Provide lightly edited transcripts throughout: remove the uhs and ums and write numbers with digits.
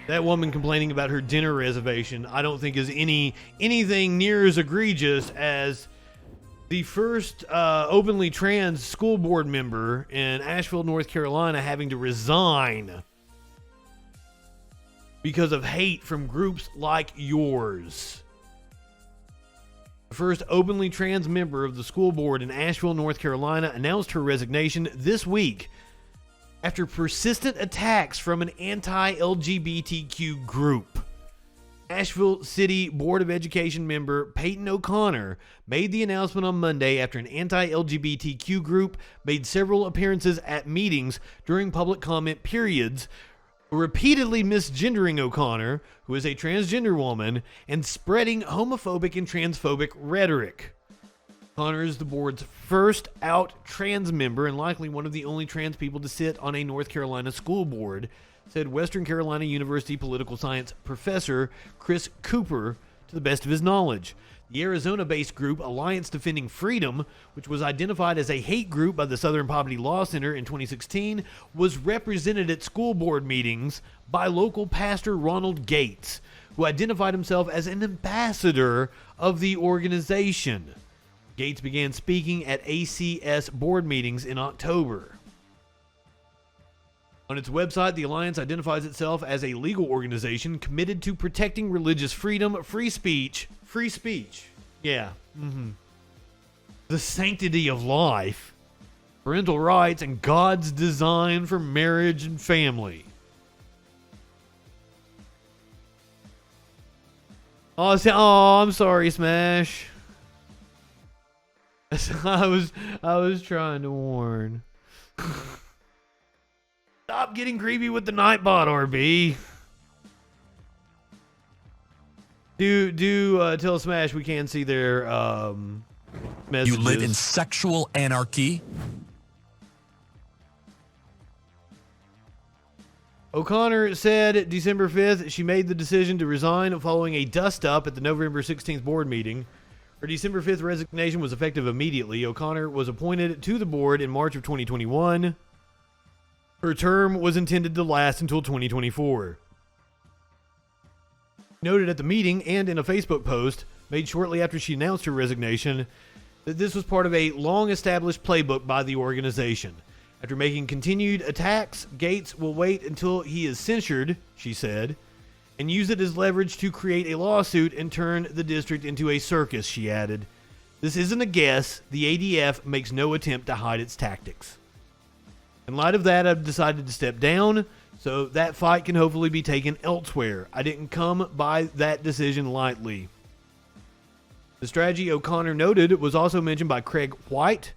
That woman complaining about her dinner reservation, I don't think is anything near as egregious as the first openly trans school board member in Asheville, North Carolina, having to resign because of hate from groups like yours. The first openly trans member of the school board in Asheville, North Carolina, announced her resignation this week after persistent attacks from an anti-LGBTQ group. Asheville City Board of Education member Peyton O'Connor made the announcement on Monday after an anti-LGBTQ group made several appearances at meetings during public comment periods, repeatedly misgendering O'Connor, who is a transgender woman, and spreading homophobic and transphobic rhetoric. O'Connor is the board's first out trans member and likely one of the only trans people to sit on a North Carolina school board, said Western Carolina University political science professor Chris Cooper to the best of his knowledge. The Arizona-based group Alliance Defending Freedom, which was identified as a hate group by the Southern Poverty Law Center in 2016, was represented at school board meetings by local pastor Ronald Gates, who identified himself as an ambassador of the organization. Gates began speaking at ACS board meetings in October. On its website, the Alliance identifies itself as a legal organization committed to protecting religious freedom, free speech, the sanctity of life, parental rights, and God's design for marriage and family. Oh, I'm sorry, Smash. I was trying to warn. Stop getting creepy with the Nightbot, RB. Do tell Smash we can see their messages. You live in sexual anarchy? O'Connor said December 5th she made the decision to resign following a dust-up at the November 16th board meeting. Her December 5th resignation was effective immediately. O'Connor was appointed to the board in March of 2021. Her term was intended to last until 2024. Noted at the meeting and in a Facebook post made shortly after she announced her resignation that this was part of a long-established playbook by the organization. After making continued attacks, Gates will wait until he is censured, she said, and use it as leverage to create a lawsuit and turn the district into a circus, she added. This isn't a guess. The ADF makes no attempt to hide its tactics. In light of that, I've decided to step down, so that fight can hopefully be taken elsewhere. I didn't come by that decision lightly. The strategy, O'Connor noted, was also mentioned by Craig White,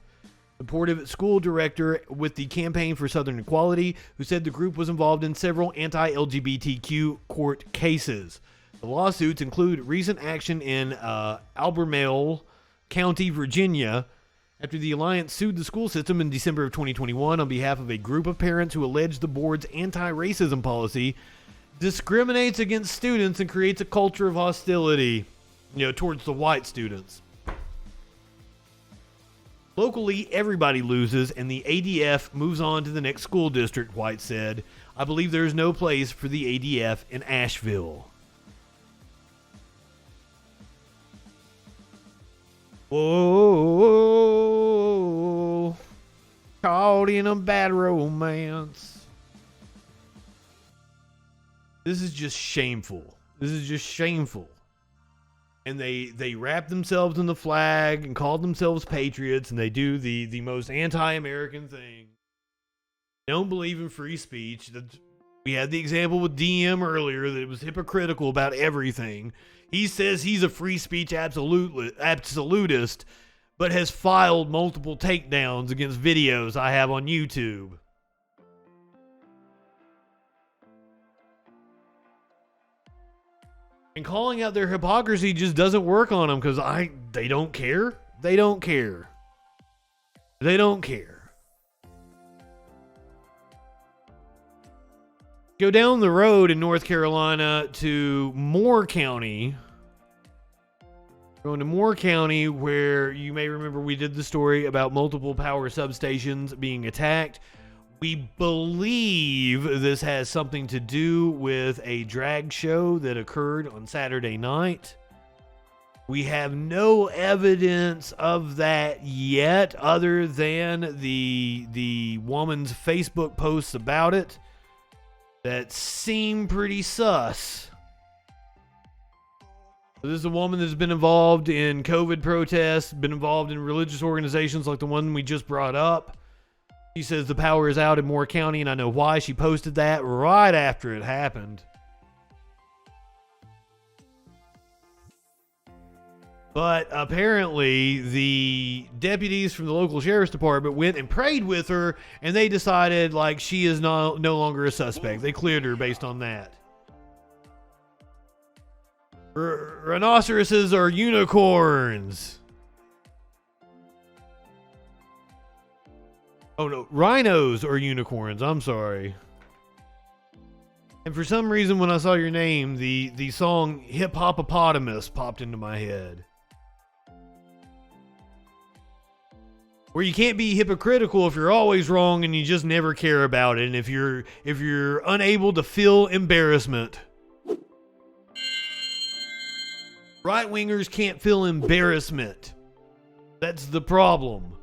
supportive school director with the Campaign for Southern Equality, who said the group was involved in several anti-LGBTQ court cases. The lawsuits include recent action in Albemarle County, Virginia, after the Alliance sued the school system in December of 2021 on behalf of a group of parents who alleged the board's anti-racism policy discriminates against students and creates a culture of hostility, towards the white students. Locally, everybody loses, and the ADF moves on to the next school district, White said. I believe there is no place for the ADF in Asheville. Whoa, caught in a bad romance. This is just shameful. And they wrap themselves in the flag and call themselves patriots, and they do the most anti-American thing. They don't believe in free speech. We had the example with DM earlier that it was hypocritical about everything. He says he's a free speech absolutist, but has filed multiple takedowns against videos I have on YouTube. And calling out their hypocrisy just doesn't work on them because they don't care. They don't care. Go down the road in North Carolina to Moore County. Going to Moore County, where you may remember we did the story about multiple power substations being attacked. We believe this has something to do with a drag show that occurred on Saturday night. We have no evidence of that yet, other than the woman's Facebook posts about it that seem pretty sus. So this is a woman that's been involved in COVID protests, been involved in religious organizations like the one we just brought up. She says the power is out in Moore County, and I know why. She posted that right after it happened. But apparently the deputies from the local sheriff's department went and prayed with her, and they decided like she is no longer a suspect. They cleared her based on that. Rhinoceroses are unicorns. Oh no, rhinos are unicorns. I'm sorry. And for some reason, when I saw your name, the song Hip Hopopotamus popped into my head. Where you can't be hypocritical if you're always wrong and you just never care about it, and if you're unable to feel embarrassment. Right-wingers can't feel embarrassment. That's the problem.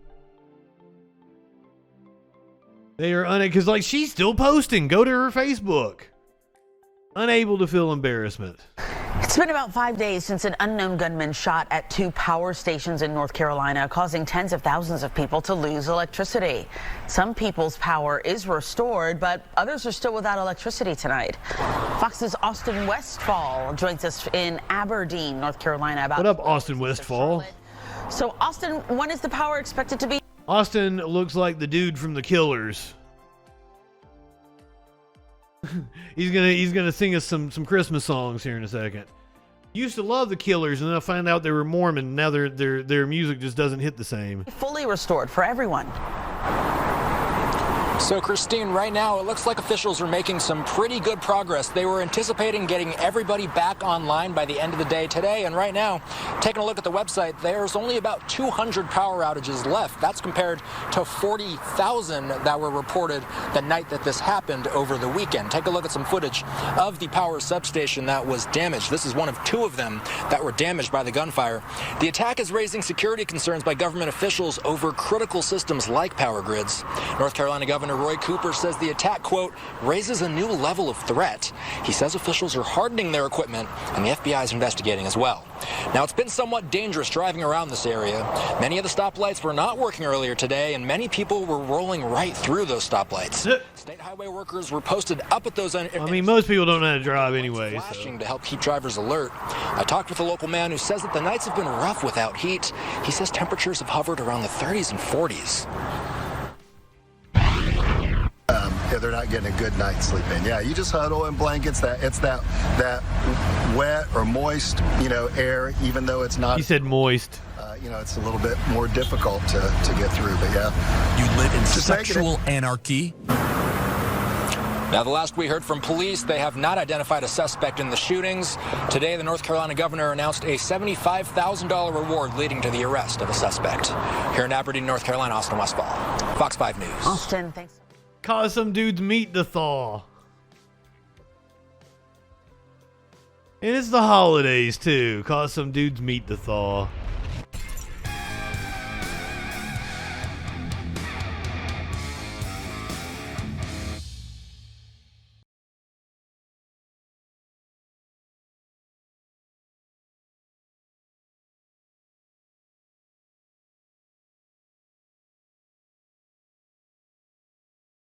They are because like she's still posting. Go to her Facebook. Unable to feel embarrassment. It's been about 5 days since an unknown gunman shot at 2 power stations in North Carolina, causing tens of thousands of people to lose electricity. Some people's power is restored, but others are still without electricity tonight. Fox's Austin Westfall joins us in Aberdeen, North Carolina. What up, Austin Westfall? So, Austin, when is the power expected to be? Austin looks like the dude from the Killers. he's gonna sing us some Christmas songs here in a second. Used to love the Killers, and then I found out they were Mormon. Now their music just doesn't hit the same. Fully restored for everyone. So, Christine, right now, it looks like officials are making some pretty good progress. They were anticipating getting everybody back online by the end of the day today. And right now, taking a look at the website, there's only about 200 power outages left. That's compared to 40,000 that were reported the night that this happened over the weekend. Take a look at some footage of the power substation that was damaged. This is one of 2 of them that were damaged by the gunfire. The attack is raising security concerns by government officials over critical systems like power grids. North Carolina Governor Roy Cooper says the attack, quote, raises a new level of threat. He says officials are hardening their equipment, and the FBI is investigating as well. Now, it's been somewhat dangerous driving around this area. Many of the stoplights were not working earlier today, and many people were rolling right through those stoplights. State highway workers were posted up at those. I mean, most people don't know how to drive anyway. Flashing to help keep drivers alert. I talked with a local man who says that the nights have been rough without heat. He says temperatures have hovered around the 30s and 40s. Yeah, they're not getting a good night's sleep in. Yeah, you just huddle in blankets. It's that wet or moist, air. Even though it's not. He said moist. It's a little bit more difficult to get through. But yeah, you live in sexual anarchy. Now, the last we heard from police, they have not identified a suspect in the shootings. Today, the North Carolina governor announced a $75,000 reward leading to the arrest of a suspect. Here in Aberdeen, North Carolina, Austin Westfall, Fox 5 News. Austin, thanks. Cause some dudes meat to thaw. And it's the holidays too. Cause some dudes meat to thaw.